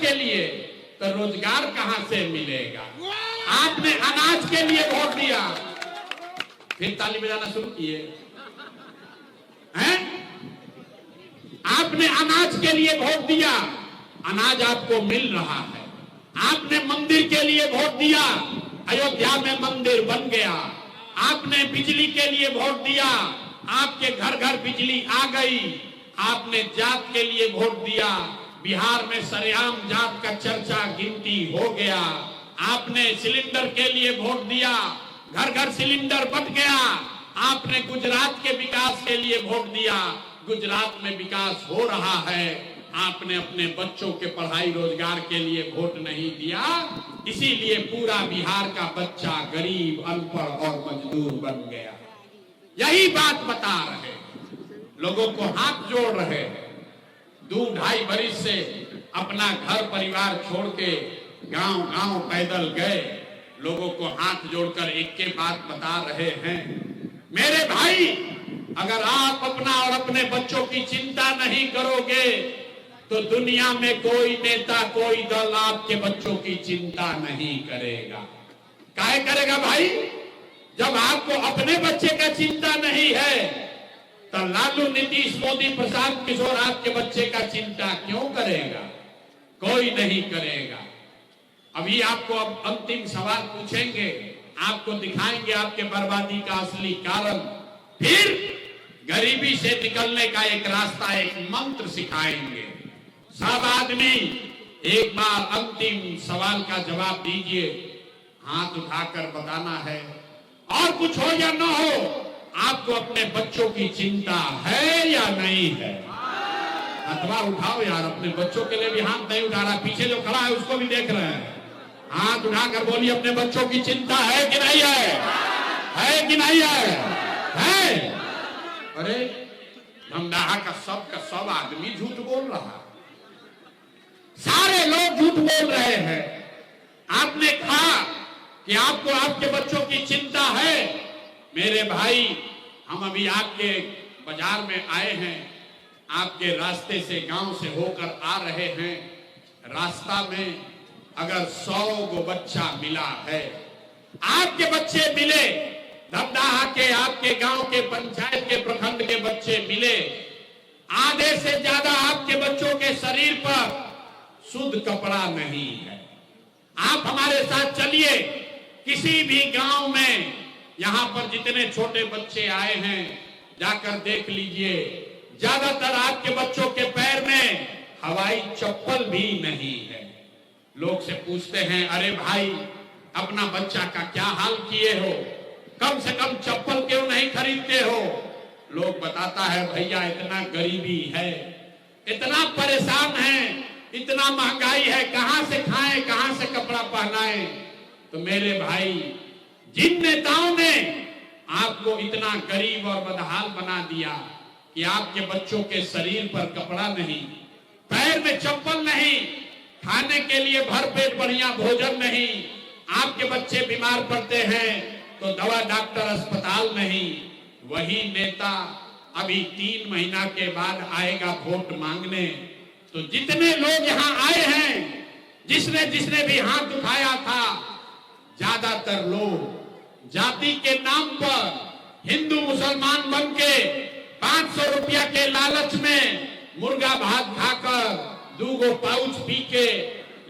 के लिए, तो रोजगार कहां से मिलेगा? आपने अनाज के लिए वोट दिया, फिर ताली बजाना शुरू किए हैं। आपने अनाज के लिए वोट दिया, अनाज आपको मिल रहा है। आपने मंदिर के लिए वोट दिया, अयोध्या में मंदिर बन गया। आपने बिजली के लिए वोट दिया, आपके घर घर बिजली आ गई। आपने जात के लिए वोट दिया, बिहार में सरेआम जात का चर्चा गिनती हो गया। आपने सिलेंडर के लिए वोट दिया, घर घर सिलेंडर बंट गया। आपने गुजरात के विकास के लिए वोट दिया, गुजरात में विकास हो रहा है। आपने अपने बच्चों के पढ़ाई रोजगार के लिए वोट नहीं दिया, इसीलिए पूरा बिहार का बच्चा गरीब, अनपढ़ और मजदूर बन गया। यही बात बता रहे, लोगों को हाथ जोड़ रहे। 2-2.5 बरिस से अपना घर परिवार छोड़ के गांव गांव पैदल गए, लोगों को हाथ जोड़कर एक के बात बता रहे हैं, मेरे भाई, अगर आप अपना और अपने बच्चों की चिंता नहीं करोगे तो दुनिया में कोई नेता, कोई दल आपके बच्चों की चिंता नहीं करेगा। काहे करेगा भाई? जब आपको अपने बच्चे का चिंता नहीं है तो लालू, नीतीश, मोदी, प्रशांत किशोर आपके बच्चे का चिंता क्यों करेगा? कोई नहीं करेगा। अभी आपको अब अंतिम सवाल पूछेंगे, आपको दिखाएंगे आपके बर्बादी का असली कारण, फिर गरीबी से निकलने का एक रास्ता, एक मंत्र सिखाएंगे। सब आदमी एक बार अंतिम सवाल का जवाब दीजिए, हाथ उठाकर बताना है। और कुछ हो या न हो, आपको अपने बच्चों की चिंता है या नहीं है? अथवा उठाओ यार, अपने बच्चों के लिए भी हाथ नहीं उठा रहा, पीछे जो खड़ा है उसको भी देख रहे हैं। हाथ उठाकर बोलिए, अपने बच्चों की चिंता है कि नहीं है? है कि नहीं है? है? अरे धमदाहा का सब आदमी झूठ बोल रहा, सारे लोग झूठ बोल रहे हैं। आपने कहा कि आपको आपके बच्चों की चिंता है। मेरे भाई, हम अभी आपके बाजार में आए हैं, आपके रास्ते से, गांव से होकर आ रहे हैं। रास्ता में अगर 100 गो बच्चा मिला है, आपके बच्चे मिले, धमदाहा के, आपके गांव के, पंचायत के, प्रखंड के बच्चे मिले, आधे से ज्यादा आपके बच्चों के शरीर पर शुद्ध कपड़ा नहीं है। आप हमारे साथ चलिए, किसी भी गांव में यहां पर जितने छोटे बच्चे आए हैं, जाकर देख लीजिए, ज्यादातर आपके बच्चों के पैर में हवाई चप्पल भी नहीं है। लोग से पूछते हैं, अरे भाई, अपना बच्चा का क्या हाल किए हो, कम से कम चप्पल क्यों नहीं खरीदते हो? लोग बताता है, भैया इतना गरीबी है, इतना परेशान है, इतना महंगाई है, कहां से खाएं, कहां से कपड़ा पहनाएं। तो मेरे भाई, जिन नेताओं ने आपको इतना गरीब और बदहाल बना दिया कि आपके बच्चों के शरीर पर कपड़ा नहीं, पैर में चप्पल नहीं, खाने के लिए भरपेट बढ़िया भोजन नहीं, आपके बच्चे बीमार पड़ते हैं तो दवा, डॉक्टर, अस्पताल नहीं, वही नेता अभी 3 महीना के बाद आएगा वोट मांगने। तो जितने लोग यहाँ आए हैं, जिसने भी हाथ उठाया था, ज्यादातर लोग जाति के नाम पर हिंदू मुसलमान बन के 500 रुपया के लालच में मुर्गा भात खाकर, 2 गो पाउच पी के,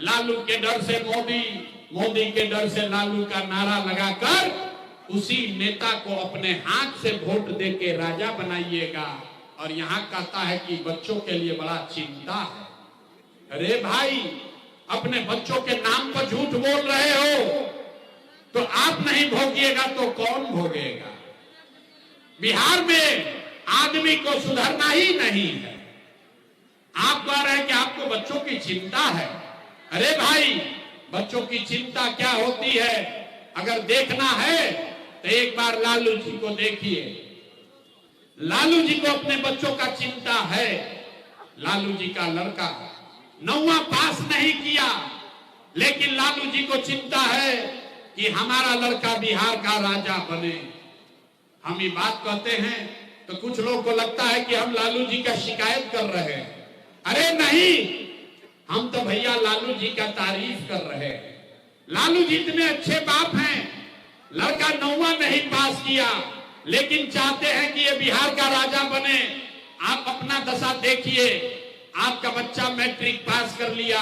लालू के डर से मोदी, मोदी के डर से लालू का नारा लगाकर उसी नेता को अपने हाथ से वोट देके राजा बनाइएगा। और यहाँ कहता है कि बच्चों के लिए बड़ा चिंता है। अरे भाई, अपने बच्चों के नाम पर झूठ बोल रहे हो तो आप नहीं भोगिएगा तो कौन भोगेगा? बिहार में आदमी को सुधरना ही नहीं है। आप कह रहे हैं कि आपको बच्चों की चिंता है। अरे भाई, बच्चों की चिंता क्या होती है? अगर देखना है तो एक बार लालू जी को देखिए। लालू जी को अपने बच्चों का चिंता है। लालू जी का लड़का 9वां पास नहीं किया, लेकिन लालू जी को चिंता है कि हमारा लड़का बिहार का राजा बने। हम ये बात कहते हैं तो कुछ लोगों को लगता है कि हम लालू जी का शिकायत कर रहे हैं। अरे नहीं, हम तो भैया लालू जी का तारीफ कर रहे हैं। लालू जी इतने अच्छे बाप हैं, लड़का 9वां नहीं पास किया लेकिन चाहते हैं कि ये बिहार का राजा बने। आप अपना दशा देखिए, आपका बच्चा मैट्रिक पास कर लिया,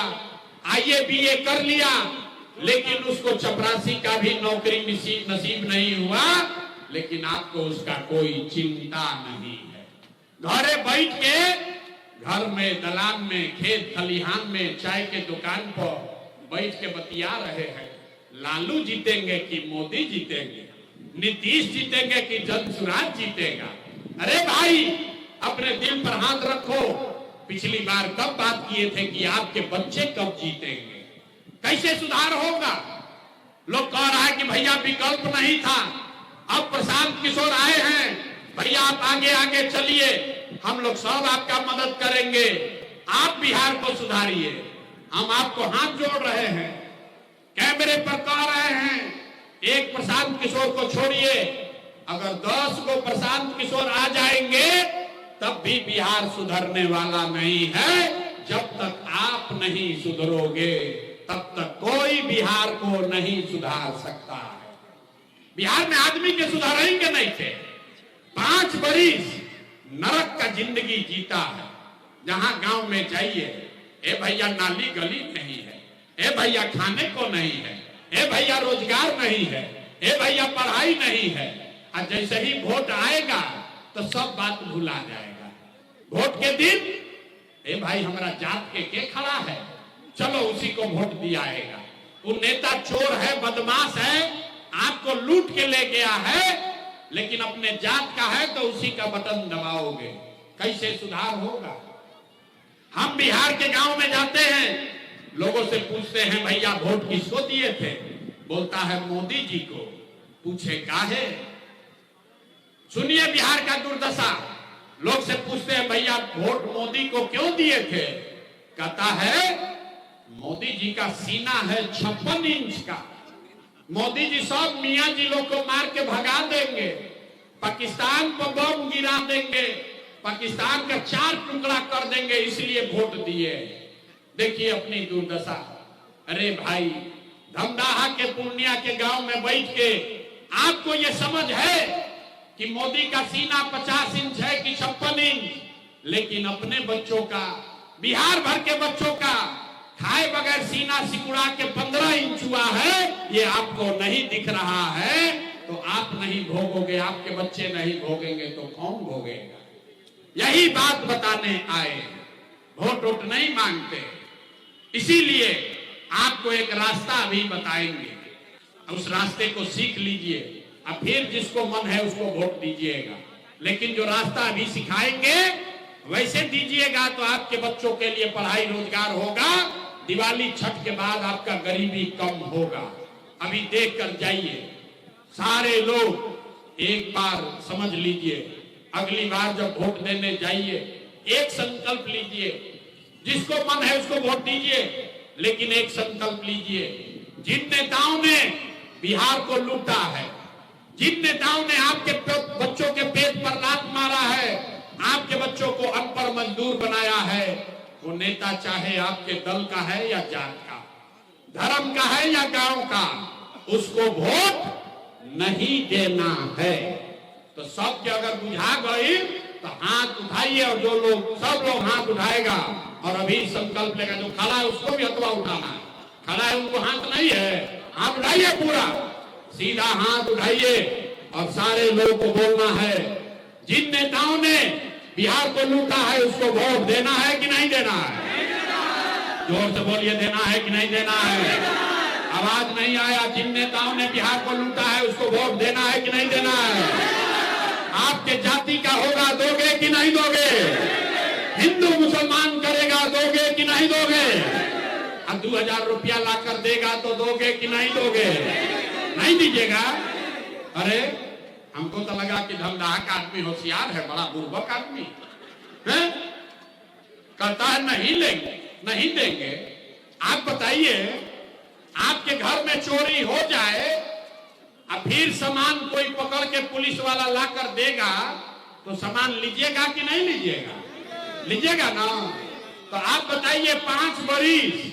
आईए बीए कर लिया, लेकिन उसको चपरासी का भी नौकरी नसीब नहीं हुआ, लेकिन आपको उसका कोई चिंता नहीं है। घरे बैठ के घर में, दलान में, खेत खलिहान में, चाय के दुकान पर बैठ के बतिया रहे हैं, लालू जीतेंगे कि मोदी जीतेंगे, नीतीश जीतेंगे कि जनसुराज जीतेगा। अरे भाई, अपने दिल पर हाथ रखो। पिछली बार कब बात किए थे कि आपके बच्चे कब जीतेंगे, कैसे सुधार होगा? लोग कह रहा है कि भैया विकल्प नहीं था, अब प्रशांत किशोर आए हैं, भैया आप आगे आगे चलिए, हम लोग सब आपका मदद करेंगे, आप बिहार को सुधारिए। हम आपको हाथ जोड़ रहे हैं, कैमरे पर कह रहे हैं, एक प्रशांत किशोर को छोड़िए, अगर 10 को प्रशांत किशोर आ जाएंगे तब भी बिहार सुधरने वाला नहीं है। जब तक आप नहीं सुधरोगे तब तक कोई बिहार को नहीं सुधार सकता है। बिहार में आदमी के सुधारेंगे नहीं थे। 5 बरिस नरक का जिंदगी जीता है, जहां गांव में जाइए, ए भैया नाली गली नहीं है, ए भैया खाने को नहीं है, ए भैया रोजगार नहीं है, ए भैया पढ़ाई नहीं है। और जैसे ही वोट आएगा तो सब बात भुला जाएगा। वोट के दिन, ए भाई हमारा जात के खड़ा है, चलो उसी को वोट दिया आएगा। वो नेता चोर है, बदमाश है, आपको लूट के ले गया है, लेकिन अपने जात का है तो उसी का बटन दबाओगे, कैसे सुधार होगा? हम बिहार के गांव में जाते हैं, लोगों से पूछते हैं भैया वोट किसको दिए थे? बोलता है मोदी जी को। पूछे काहे? सुनिए बिहार का दुर्दशा। लोग से पूछते हैं भैया वोट मोदी को क्यों दिए थे? कहता है मोदी जी का सीना है 56 इंच का, मोदी जी सब मियां जी लोग को मार के भगा देंगे, पाकिस्तान पर बम गिरा देंगे, पाकिस्तान का 4 टुकड़ा कर देंगे, इसलिए वोट दिए। देखिए अपनी दुर्दशा। अरे भाई, धमदाहा के पूर्णिया के गांव में बैठ के आपको ये समझ है कि मोदी का सीना 50 इंच है कि 56 इंच, लेकिन अपने बच्चों का, बिहार भर के बच्चों का खाए बगैर सीना सिकुड़ा के 15 इंच हुआ है, ये आपको नहीं दिख रहा है, तो आप नहीं भोगोगे, आपके बच्चे नहीं भोगेंगे तो कौन भोगेगा? यही बात बताने आए, वोट नहीं मांगते। इसीलिए आपको एक रास्ता अभी बताएंगे, उस रास्ते को सीख लीजिए, अब फिर जिसको मन है उसको वोट दीजिएगा। लेकिन जो रास्ता अभी सिखाएंगे वैसे दीजिएगा तो आपके बच्चों के लिए पढ़ाई रोजगार होगा, दिवाली छठ के बाद आपका गरीबी कम होगा। अभी देख कर जाइए, सारे लोग एक बार समझ लीजिए, अगली बार जब वोट देने जाइए एक संकल्प लीजिए, जिसको मन है उसको वोट दीजिए, लेकिन एक संकल्प लीजिए, जिन नेताओं ने बिहार को लूटा है, जिन नेताओं ने आपके बच्चों के पेट पर लात मारा है, आपके बच्चों को अनपढ़ मजदूर बनाया है, वो नेता चाहे आपके दल का है या जात का, धर्म का है या गांव का, उसको वोट नहीं देना है। तो सबके अगर बुझा गई तो हाथ उठाइए, और जो लोग, सब लोग हाथ उठाएगा और अभी संकल्प लेगा। जो खड़ा है उसको भी हथवा उठाना है, खड़ा है उनको हाथ नहीं है, हाथ उठाइए, पूरा सीधा हाथ उठाइए और सारे लोगों को बोलना है, जिन नेताओं ने बिहार को लूटा है उसको वोट देना है कि नहीं देना है? जोर से बोलिए, देना है कि नहीं देना है? आवाज नहीं आया। जिन नेताओं ने बिहार को लूटा है उसको वोट देना है कि नहीं देना है? आपके जाति का होगा, दोगे कि नहीं दोगे? हिंदू मुसलमान करेगा, दोगे कि नहीं दोगे? अब 2000 रुपया लाकर देगा तो दोगे कि नहीं दोगे? नहीं दीजिएगा। अरे हमको तो लगा कि धमदाहा का आदमी होशियार है, बड़ा बुर्बक आदमी है, कहता है नहीं लेंगे, नहीं देंगे। आप बताइए, आपके घर में चोरी हो जाए और फिर सामान कोई पकड़ के पुलिस वाला लाकर देगा तो सामान लीजिएगा कि नहीं लीजिएगा? लीजिएगा ना। तो आप बताइए, 5 बरिस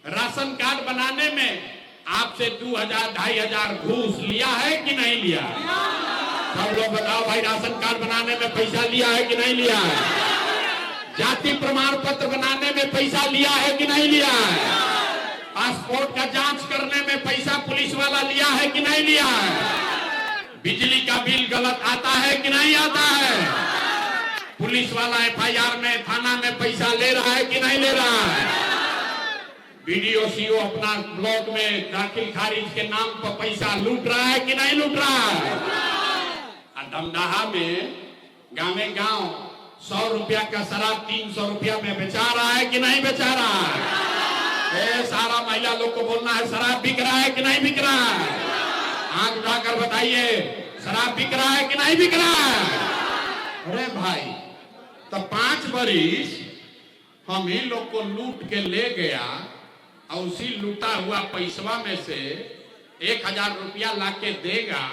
राशन कार्ड बनाने में आपसे 2000 2500 घूस लिया है कि नहीं लिया है? सब लोग बताओ भाई, राशन कार्ड बनाने में पैसा लिया है कि नहीं लिया है? जाति प्रमाण पत्र बनाने में पैसा लिया है कि नहीं लिया है? पासपोर्ट का जांच करने में पैसा पुलिस वाला लिया है कि नहीं लिया है? बिजली का बिल गलत आता है कि नहीं आता है? पुलिस वाला FIR में थाना में पैसा ले रहा है कि नहीं ले रहा है? BDO CO अपना ब्लॉक में दाखिल खारिज के नाम पर पैसा लूट रहा है कि नहीं लूट रहा है? धमदाहा में गांव 100 रुपया का शराब 300 रुपया में बेचा रहा है कि नहीं बेचा रहा है? सारा महिला लोग को बोलना है, शराब बिक रहा है कि नहीं बिक रहा है? आंख उठाकर बताइए, शराब बिक रहा है कि नहीं बिक रहा है? अरे भाई, तो 5 बरिस हम ही लोग को लूट के ले गया और उसी लूटा हुआ पैसवा में से 1000 रुपया लाके देगा,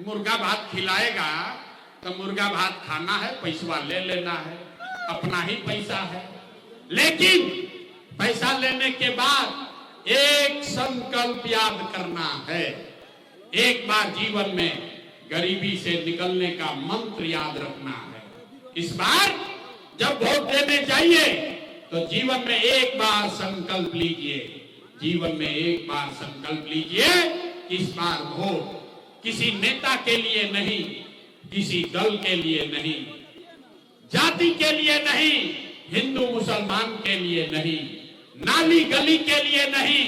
मुर्गा भात खिलाएगा, तो मुर्गा भात खाना है, पैसवा ले लेना है, अपना ही पैसा है। लेकिन पैसा लेने के बाद एक संकल्प याद करना है, एक बार जीवन में गरीबी से निकलने का मंत्र याद रखना है। इस बार जब वोट देने जाइए तो जीवन में एक बार संकल्प लीजिए, जीवन में एक बार संकल्प लीजिए, इस बार वोट किसी नेता के लिए नहीं, किसी दल के लिए नहीं, जाति के लिए नहीं, हिंदू मुसलमान के लिए नहीं, नाली गली के लिए नहीं,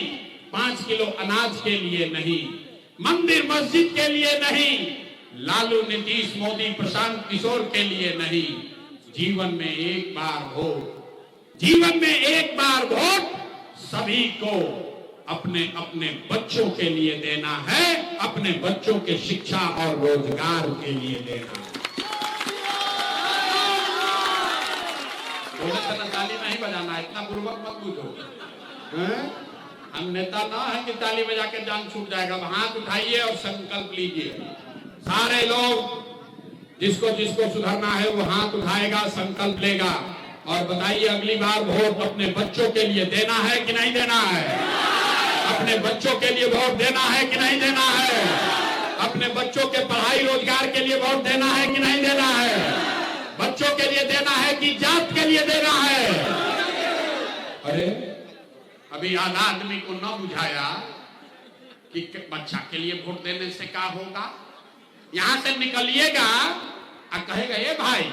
5 किलो अनाज के लिए नहीं, मंदिर मस्जिद के लिए नहीं, लालू नीतीश मोदी प्रशांत किशोर के लिए नहीं, जीवन में एक बार वोट, जीवन में एक बार वोट सभी को अपने अपने बच्चों के लिए देना है, अपने बच्चों के शिक्षा और रोजगार के लिए देना है। ताली नहीं बजाना, इतना बुर्बक मत बुझो। हम नेता ना है कि ताली बजा के जान छूट जाएगा। हाथ उठाइए और संकल्प लीजिए। सारे लोग जिसको जिसको सुधरना है वो हाथ उठाएगा, संकल्प लेगा और बताइए अगली बार वोट अपने बच्चों के लिए देना है कि नहीं देना है? अपने बच्चों के लिए वोट देना है कि नहीं देना है? अपने बच्चों के पढ़ाई रोजगार के लिए वोट देना है कि नहीं देना है? बच्चों के लिए देना है कि जात के लिए देना है? अरे अभी आधा आदमी को न बुझाया कि बच्चा के लिए वोट देने से क्या होगा। यहां से निकलिएगा और कहेगा ये भाई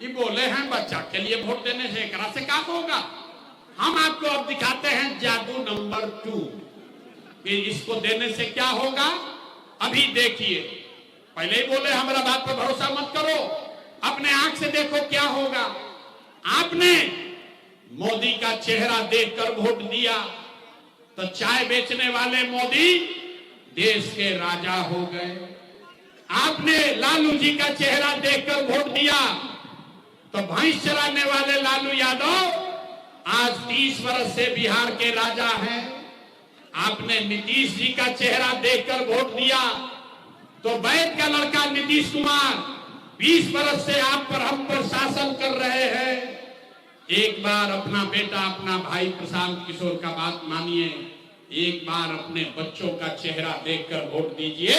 ये बोले हैं बच्चा के लिए वोट देने से एकरा से क्या होगा। हम आपको अब दिखाते हैं जादू नंबर 2 कि इसको देने से क्या होगा। अभी देखिए, पहले ही बोले हमारा बात पर भरोसा मत करो, अपने आंख से देखो क्या होगा। आपने मोदी का चेहरा देखकर वोट दिया तो चाय बेचने वाले मोदी देश के राजा हो गए। आपने लालू जी का चेहरा देखकर वोट दिया तो भैंस चराने वाले लालू यादव आज 30 वर्ष से बिहार के राजा हैं। आपने नीतीश जी का चेहरा देखकर वोट दिया तो वैद का लड़का नीतीश कुमार 20 वर्ष से आप पर हम पर शासन कर रहे हैं। एक बार अपना बेटा अपना भाई प्रशांत किशोर का बात मानिए, एक बार अपने बच्चों का चेहरा देखकर वोट दीजिए।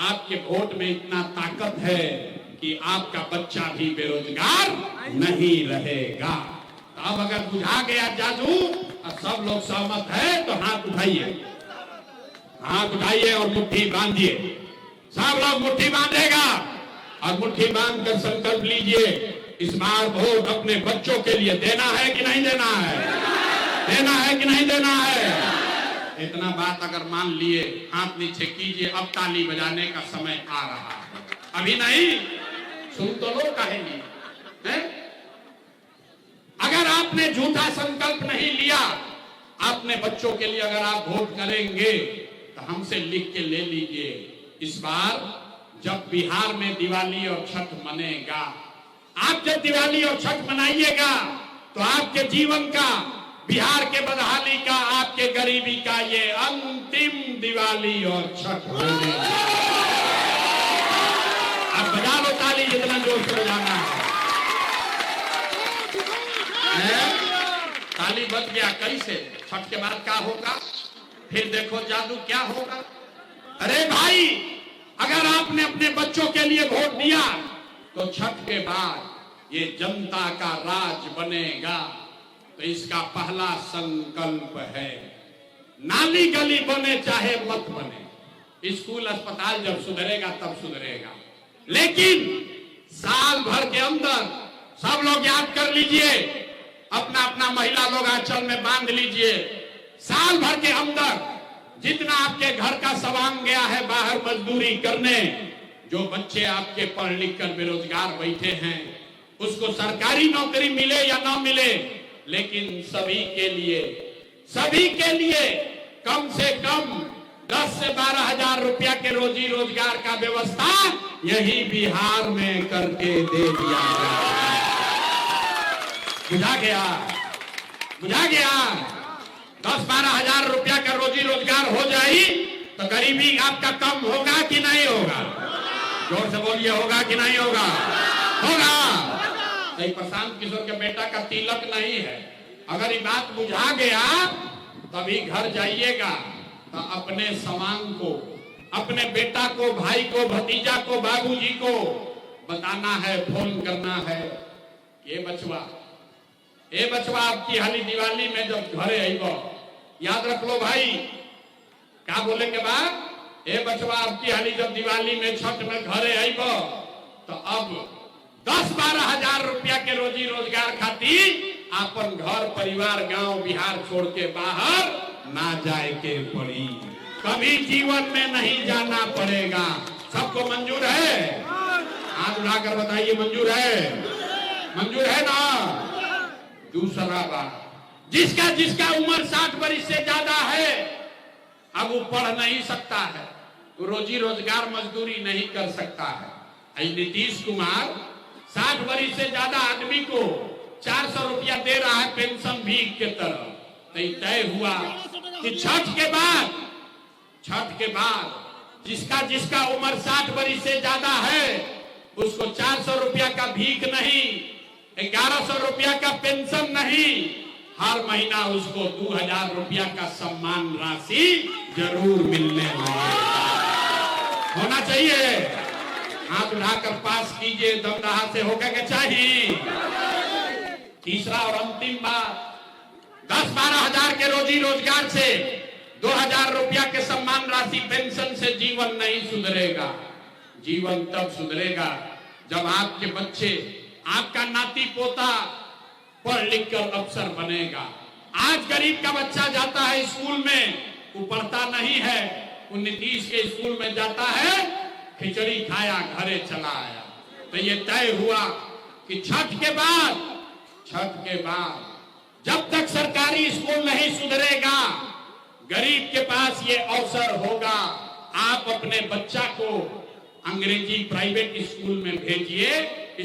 आपके वोट में इतना ताकत है कि आपका बच्चा भी बेरोजगार नहीं रहेगा। तो अब अगर बुझा गया जादू और सब लोग सहमत है तो हाथ उठाइए, हाथ उठाइए और मुट्ठी बांधिए। सब लोग मुट्ठी बांधेगा और मुट्ठी बांधकर संकल्प लीजिए, इस बार वोट अपने बच्चों के लिए देना है कि नहीं देना है? देना है कि नहीं देना है? इतना बात अगर मान लिए, हाथ नीचे कीजिए। अब ताली बजाने का समय आ रहा है, अभी नहीं। सुन तो लो कहेंगे। अगर आपने झूठा संकल्प नहीं लिया, अपने बच्चों के लिए अगर आप वोट करेंगे तो हमसे लिख के ले लीजिए। इस बार जब बिहार में दिवाली और छठ मनेगा, आप जब दिवाली और छठ मनाइएगा तो आपके जीवन का, बिहार के बदहाली का, आपके गरीबी का ये अंतिम दिवाली और छठ मनेगा। अब बजा लो ताली जितना जोर से बजाना है। ताली बज गया, कैसे? छठ के बाद क्या होगा? फिर देखो जादू क्या होगा। अरे भाई, अगर आपने अपने बच्चों के लिए वोट दिया तो छठ के बाद ये जनता का राज बनेगा। तो इसका पहला संकल्प है, नाली गली बने चाहे मत बने, स्कूल अस्पताल जब सुधरेगा तब सुधरेगा, लेकिन साल भर के अंदर सब लोग याद कर लीजिए, अपना अपना महिला लोग आंचल में बांध लीजिए, साल भर के अंदर जितना आपके घर का सवांग गया है बाहर मजदूरी करने, जो बच्चे आपके पढ़ लिख कर बेरोजगार बैठे हैं, उसको सरकारी नौकरी मिले या ना मिले, लेकिन सभी के लिए कम से कम 10 से 12 हजार रुपया के रोजी रोजगार का व्यवस्था यही बिहार में करके दे दिया गया। बुझा गया 10-12 हजार रुपया का रोजी रोजगार हो जाए तो गरीबी आपका कम होगा कि नहीं होगा? जोर से बोलिए, होगा कि नहीं होगा? होगा। नहीं, प्रशांत किशोर के बेटा का तिलक नहीं है, अगर ये बात बुझा गया तभी घर जाइएगा तो अपने सवांग को, अपने बेटा को, भाई को, भतीजा को, बाबूजी को बताना है, फोन करना है, ये बचवा आपकी हाली दिवाली में जब घरे आइबो, याद रख लो भाई, क्या बोले के बाद, ये बचवा आपकी हाली जब दिवाली में छठ में घरे आइबो तो अब 10-12 हजार रुपया के रोजी रोजगार खातिर अपन घर परिवार गांव बिहार छोड़ के बाहर ना जाए के पड़ी, कभी जीवन में नहीं जाना पड़ेगा। सबको मंजूर है? हाथ उठाकर बताइए, मंजूर है ना? दूसरा बात, जिसका उम्र 60 वर्ष से ज्यादा है, अब वो पढ़ नहीं सकता है, रोजी रोजगार मजदूरी नहीं कर सकता है। नीतीश कुमार 60 वर्ष से ज्यादा आदमी को 400 रुपया दे रहा है पेंशन भीख के तरह। तो तय हुआ कि छठ के बाद जिसका उम्र 60 वर्ष से ज्यादा है उसको 400 रुपया का भीख नहीं, 1100 रुपया का पेंशन नहीं, हर महीना उसको 2000 रुपया का सम्मान राशि जरूर मिलने होना चाहिए। हाथ उठाकर पास कीजिए, दमदाहा से होकर के चाहिए। तीसरा और अंतिम बात, 10-12 हजार के रोजी रोजगार से 2000 रुपया के सम्मान राशि पेंशन से जीवन नहीं सुधरेगा। जीवन तब सुधरेगा जब आपके बच्चे, आपका नाती पोता पढ़ लिख कर अफसर बनेगा। आज गरीब का बच्चा जाता है स्कूल में, वो पढ़ता नहीं है, वो नीतीश के स्कूल में जाता है, खिचड़ी खाया घरे चला आया। तो ये तय हुआ कि छठ के बाद जब तक सरकारी स्कूल नहीं सुधरेगा, गरीब के पास ये अवसर होगा, आप अपने बच्चा को अंग्रेजी प्राइवेट स्कूल में भेजिए,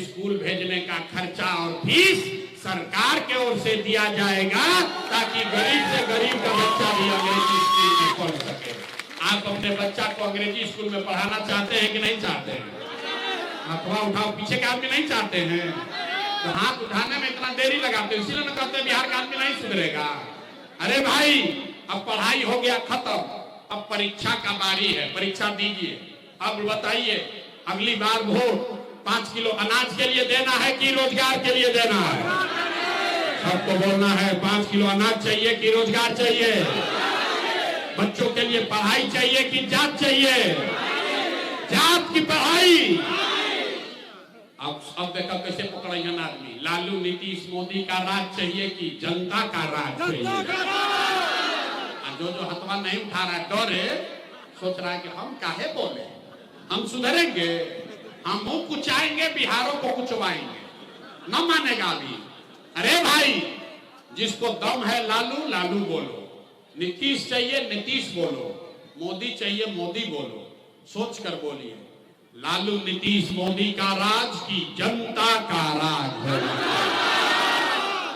स्कूल भेजने का खर्चा और फीस सरकार के ओर से दिया जाएगा, ताकि गरीब से गरीब का बच्चा भी अंग्रेजी स्कूल में पढ़ सके। आप अपने बच्चा को अंग्रेजी स्कूल में पढ़ाना चाहते हैं कि नहीं चाहते हैं? हाथ उठाओ, पीछे के आदमी नहीं चाहते हैं तो हाथ उठाने में इतना देरी लगाते, इसीलिए ना कहते बिहार का आदमी नहीं सुधरेगा। अरे भाई, अब पढ़ाई हो गया खत्म, अब परीक्षा का बारी है, परीक्षा दीजिए। अब बताइए, अगली बार वोट 5 किलो अनाज के लिए देना है कि रोजगार के लिए देना है? सबको बोलना है, 5 किलो अनाज चाहिए कि रोजगार चाहिए? बच्चों के लिए पढ़ाई चाहिए कि जात चाहिए? जात की पढ़ाई। अब देखा कैसे पकड़ेंगे आदमी, लालू नीतीश मोदी का राज चाहिए कि जनता का राज चाहिए? जो हथवा नहीं उठा रहा है, डरे, सोच रहा है कि हम काहे बोले, हम सुधरेंगे, हम मुंह कुचाएंगे, बिहारों को कुचवाएंगे, न मानेगा अभी। अरे भाई, जिसको दम है लालू लालू बोलो, नीतीश चाहिए नीतीश बोलो, मोदी चाहिए मोदी बोलो, सोच कर बोलिए। लालू नीतीश मोदी का राज की जनता का राज है।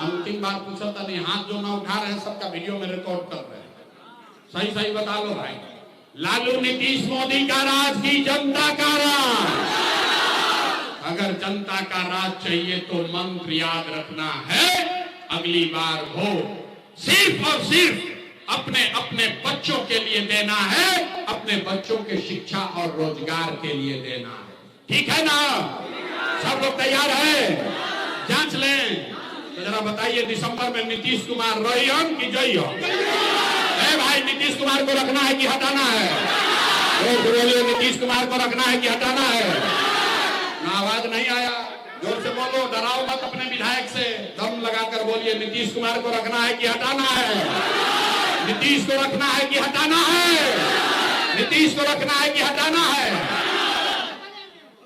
अंतिम बार पूछा था नहीं, हाथ जो ना उठा रहे हैं सबका वीडियो में रिकॉर्ड कर रहे हैं, सही बता लो भाई। लालू नीतीश मोदी का राज की जनता का राज। अगर जनता का राज चाहिए तो मंत्र याद रखना है, अगली बार वोट सिर्फ और सिर्फ अपने अपने बच्चों के लिए देना है, अपने बच्चों के शिक्षा और रोजगार के लिए देना है। ठीक है ना? सब लोग तैयार है? जांच लें तो जरा बताइए, दिसंबर में नीतीश कुमार रहियन कि जइयन? भाई नीतीश कुमार को रखना है कि हटाना है? जोर से बोलिए, नीतीश कुमार को रखना है कि हटाना है? ना आवाज नहीं आया, जोर से बोलो, डराओ मत अपने विधायक से, दम लगाकर बोलिए, नीतीश कुमार को रखना है कि हटाना है? नीतीश को रखना है कि हटाना है? नीतीश को रखना है कि हटाना है?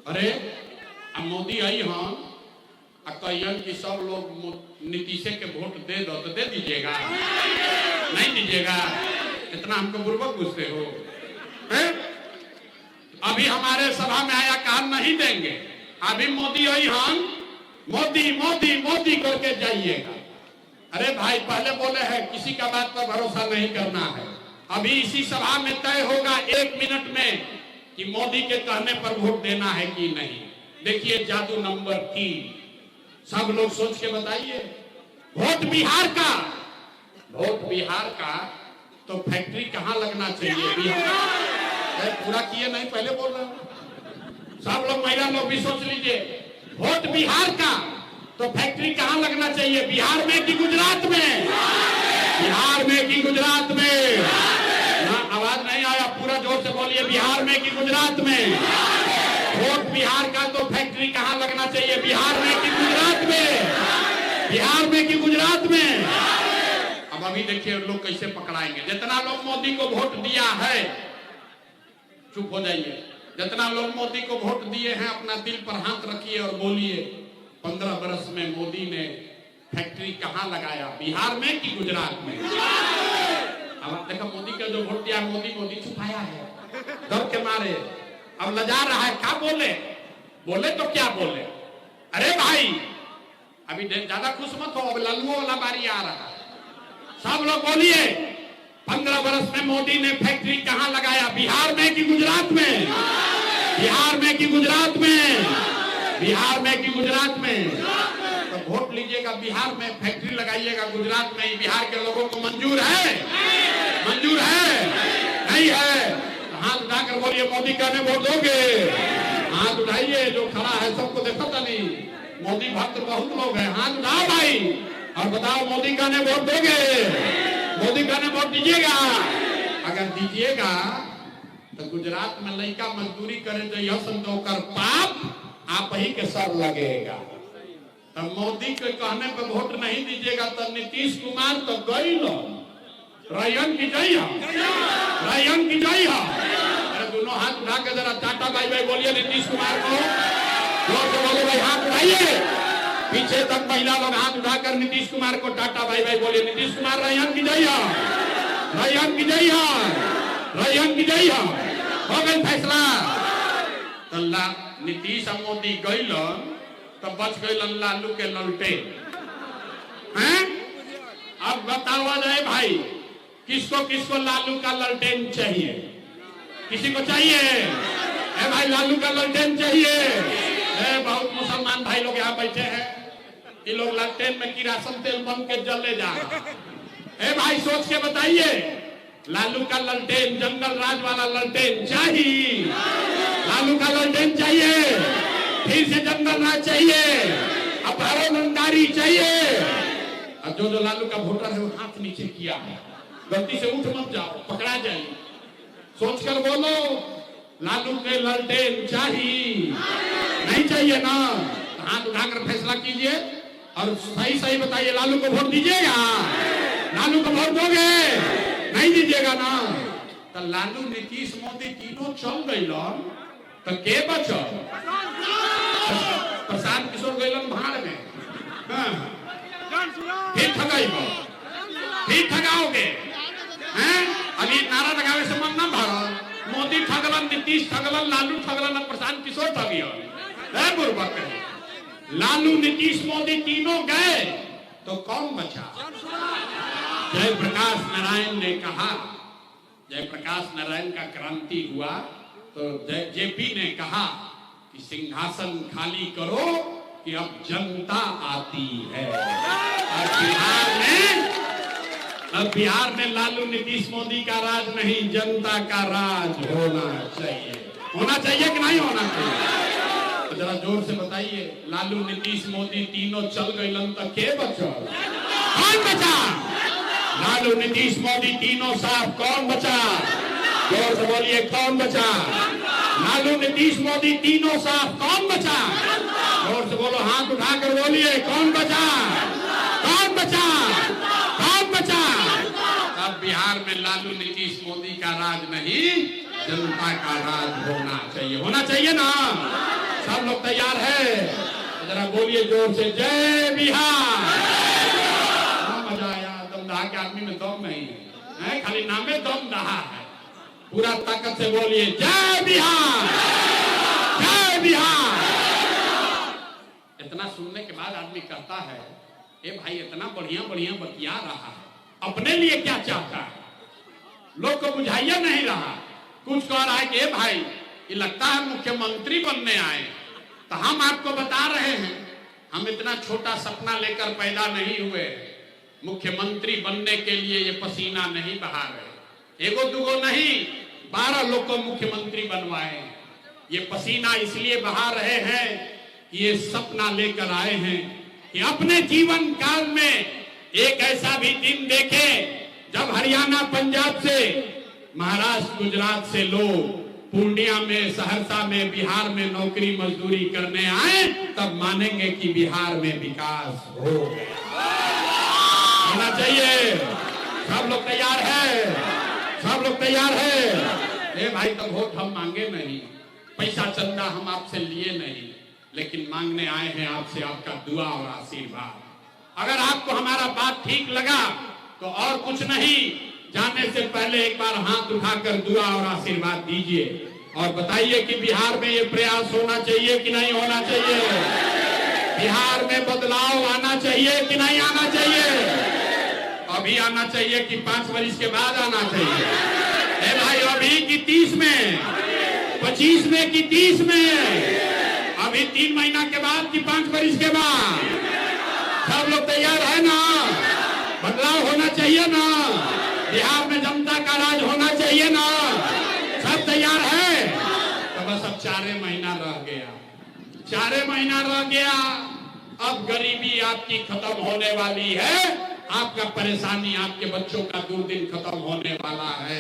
अरे अब मोदी आई हाँ कहियन कि सब लोग नीतीशे के वोट दे दो, तो दे दीजिएगा? नहीं दीजिएगा? इतना हमको बुर्बक पूछते हो? अभी हमारे सभा में आया कहा नहीं देंगे, अभी मोदी आई हाँ मोदी मोदी मोदी करके जाइएगा। अरे भाई पहले बोले हैं किसी का बात पर भरोसा नहीं करना है। अभी इसी सभा में तय होगा 1 मिनट में कि मोदी के कहने पर वोट देना है कि नहीं। देखिए जादू नंबर 3, सब लोग सोच के बताइए। वोट बिहार का, वोट बिहार का तो फैक्ट्री कहां लगना चाहिए? बिहार पूरा किए नहीं, पहले बोल रहा हूं। सब लोग, महिला लोग भी सोच लीजिए, वोट बिहार का तो फैक्ट्री कहां लगना चाहिए? बिहार में कि गुजरात में? बिहार में कि गुजरात में? ना आवाज नहीं आया, पूरा जोर से बोलिए, बिहार में कि गुजरात में? वोट बिहार का तो फैक्ट्री कहां लगना चाहिए? बिहार में कि गुजरात में? बिहार में कि गुजरात में? अब अभी देखिए लोग कैसे पकड़ाएंगे। जितना लोग मोदी को वोट दिया है, चुप हो जाइए। जितना लोग मोदी को वोट दिए हैं, अपना दिल पर हाथ रखिए और बोलिए, 15 वर्ष में मोदी ने फैक्ट्री कहां लगाया? बिहार में कि गुजरात में? अब आप देखो, मोदी का जो वोट दिया, मोदी मोदी छुपाया है डर के मारे, अब लजा रहा है। क्या बोले? बोले तो क्या बोले? अरे भाई अभी ज्यादा खुश मत हो, अब लल्लुओं वाला बारी आ रहा है। सब लोग बोलिए, 15 वर्ष में मोदी ने फैक्ट्री कहां लगाया? बिहार में कि गुजरात में? बिहार में कि गुजरात में? बिहार में कि गुजरात में? तो वोट लीजिएगा, बिहार में फैक्ट्री लगाइएगा, गुजरात में। बिहार के लोगों को मंजूर है? मंजूर है? नहीं है? हाथ उठाकर बोलिए, मोदी कहने वोट दोगे? हाथ उठाइए, जो खड़ा है सबको देखो तो नहीं, मोदी भक्त बहुत लोग हैं, हाथ उठाओ भाई और बताओ, मोदी कहने वोट दोगे? मोदी कहने वोट दीजिएगा? अगर दीजिएगा तो गुजरात में लड़का मजदूरी करे तो यह संतो कर पाप आप ही के सर लगेगा। तो मोदी के कहने पर वोट नहीं दीजिएगा तो नीतीश कुमार तो गई लो रयन की जय हो, रयन की जय हो। अरे दोनों हाथ उठा के जरा टाटा बाई बाई बोलिए नीतीश कुमार को, जोर से बोलो भाई, हाथ उठाइए। पीछे तक महिला लोग हाथ उठाकर नीतीश कुमार को टाटा बाई बाई बोलिए, नीतीश कुमार रयन की जय हो, रयन की जय हो, रयन की जय हो। हो गई फैसला। तो नीतीश और मोदी गइल तो बच गइल लालू के ललटे हैं। अब बताओ जाए भाई, किसको किसको लालू का ललटेन चाहिए? किसी को चाहिए? भाई लालू का ललटेन चाहिए? बहुत मुसलमान भाई लोग यहाँ बैठे हैं, ये लोग ललटेन में किरासन तेल बन के जले जा रहा। भाई सोच के बताइए, लालू का ललटेन, जंगल राज वाला ललटेन चाहिए? लालू का ललटेन चाहिए? फिर से जंगल राज चाहिए? अपहरणकारी चाहिए? और जो लालू का वोटर है वो हाथ नीचे किया है, गलती से उठ मत जाओ, पकड़ा जाए। सोचकर बोलो, लालू के ललटेन चाहिए? नहीं चाहिए ना? तो हाथ उठाकर फैसला कीजिए और सही सही बताइए, लालू को वोट दीजिएगा? लालू को वोट दोगे? नहीं दीजिएगा ना? तो लालू नीतीश मोदी तीनों चल गई तो के बचल? प्रशांत किशोर गइलन भाड़ में, फिर ठगाइबो, फिर ठगाओगे हैं? अभी नारा लगावे से मन ना भरल। मोदी ठगलन, नीतीश ठगलन, लालू ठगलन, प्रशांत किशोर ठगियन। बुर्बक लालू नीतीश मोदी तीनों गए तो कौन बचा? जयप्रकाश नारायण ने कहा, जयप्रकाश नारायण का क्रांति हुआ तो जेपी ने कहा कि सिंहासन खाली करो कि अब जनता आती है। अब बिहार में लालू नीतीश मोदी का राज नहीं, जनता का राज होना चाहिए। होना चाहिए कि नहीं होना चाहिए? तो जरा जोर से बताइए, लालू नीतीश मोदी तीनों चल गए तो के बचल? कौन बचा? लालू नीतीश मोदी तीनों साहब कौन बचा? जोर से बोलिए, कौन बचा? लालू नीतीश मोदी तीनों साहब कौन बचा? जोर से बोलो, हाथ उठाकर बोलिए, कौन बचा? कौन बचा? कौन बचा? अब बिहार में लालू नीतीश मोदी का राज नहीं, जनता का राज होना चाहिए। होना चाहिए ना? सब लोग तैयार है? जरा बोलिए जोर से, जय बिहार। मजा आया। दम दहा के आदमी में दम नहीं है, खाली नामे दम दहा है। पूरा ताकत से बोलिए, जय बिहार, जय बिहार। इतना सुनने के बाद आदमी कहता है, ए भाई इतना बढ़िया बढ़िया बतिया रहा है, अपने लिए क्या चाहता है? लोग को बुझाइया नहीं रहा। कुछ कह रहा है कि ए भाई ये लगता है मुख्यमंत्री बनने आए। तो हम आपको बता रहे हैं, हम इतना छोटा सपना लेकर पैदा नहीं हुए। मुख्यमंत्री बनने के लिए ये पसीना नहीं बहा रहे, एगो दुगो नहीं, 12 लोग को मुख्यमंत्री बनवाए। ये पसीना इसलिए बहा रहे हैं कि ये सपना लेकर आए हैं कि अपने जीवन काल में एक ऐसा भी दिन देखें जब हरियाणा, पंजाब से, महाराष्ट्र, गुजरात से लोग पूर्णिया में, सहरसा में, बिहार में नौकरी मजदूरी करने आए, तब मानेंगे कि बिहार में विकास होना चाहिए। सब लोग तैयार है? सब लोग तैयार है? ए भाई, तो वोट हम मांगे नहीं, पैसा चंदा हम आपसे लिए नहीं, लेकिन मांगने आए हैं आपसे आपका दुआ और आशीर्वाद। अगर आपको हमारा बात ठीक लगा तो और कुछ नहीं, जाने से पहले एक बार हाथ उठाकर दुआ और आशीर्वाद दीजिए और बताइए कि बिहार में ये प्रयास होना चाहिए कि नहीं होना चाहिए? बिहार में बदलाव आना चाहिए कि नहीं आना चाहिए? अभी आना चाहिए कि 5 वर्ष के बाद आना चाहिए? ए भाई, अभी की 30 में, 25 में कि 30 में? अभी 3 महीना के बाद कि 5 वर्ष के बाद? सब लोग तैयार है ना? बदलाव होना चाहिए ना? बिहार में जनता का राज होना चाहिए ना? सब तैयार है? तो बस अब 4 महीना रह गया, 4 महीना रह गया। अब गरीबी आपकी खत्म होने वाली है, आपका परेशानी, आपके बच्चों का दुर्दिन खत्म होने वाला है।